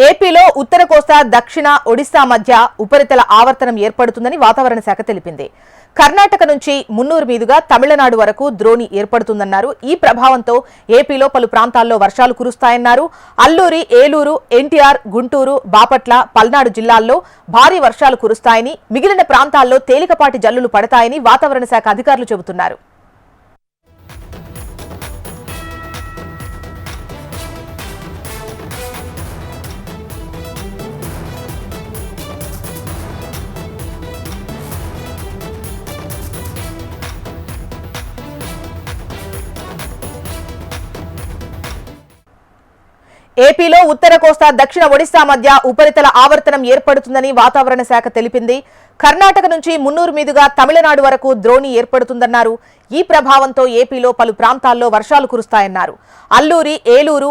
ఏపీలో ఉత్తర కోస్తా దక్షిణ ఒడిశా మధ్య ఉపరితల ఆవర్తనం ఏర్పడుతుందని వాతావరణ శాఖ తెలిపింది. కర్ణాటక నుంచి మున్నూరు మీదుగా తమిళనాడు వరకు ద్రోణి ఏర్పడుతుందన్నారు. ఈ ప్రభావంతో ఏపీలో పలు ప్రాంతాల్లో వర్షాలు కురుస్తాయన్నారు. అల్లూరి, ఏలూరు, ఎన్టీఆర్, గుంటూరు, బాపట్ల, పల్నాడు జిల్లాల్లో భారీ వర్షాలు కురుస్తాయని, మిగిలిన ప్రాంతాల్లో తేలికపాటి జల్లులు పడతాయని వాతావరణ శాఖ అధికారులు చెబుతున్నారు. ఏపీలో ఉత్తర కోస్తా దక్షిణ ఒడిశా మధ్య ఉపరితల ఆవర్తనం ఏర్పడుతుందని వాతావరణ శాఖ తెలిపింది. కర్ణాటక నుంచి మున్నూరు మీదుగా తమిళనాడు వరకు ద్రోణి ఏర్పడుతుందన్నారు. ఈ ప్రభావంతో ఏపీలో పలు ప్రాంతాల్లో వర్షాలు కురుస్తాయన్నారు. అల్లూరి, ఏలూరు,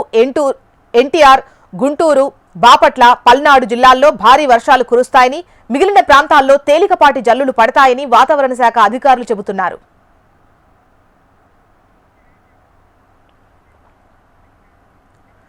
ఎన్టీఆర్, గుంటూరు, బాపట్ల, పల్నాడు జిల్లాల్లో భారీ వర్షాలు కురుస్తాయని, మిగిలిన ప్రాంతాల్లో తేలికపాటి జల్లులు పడతాయని వాతావరణ శాఖ అధికారులు చెబుతున్నారు.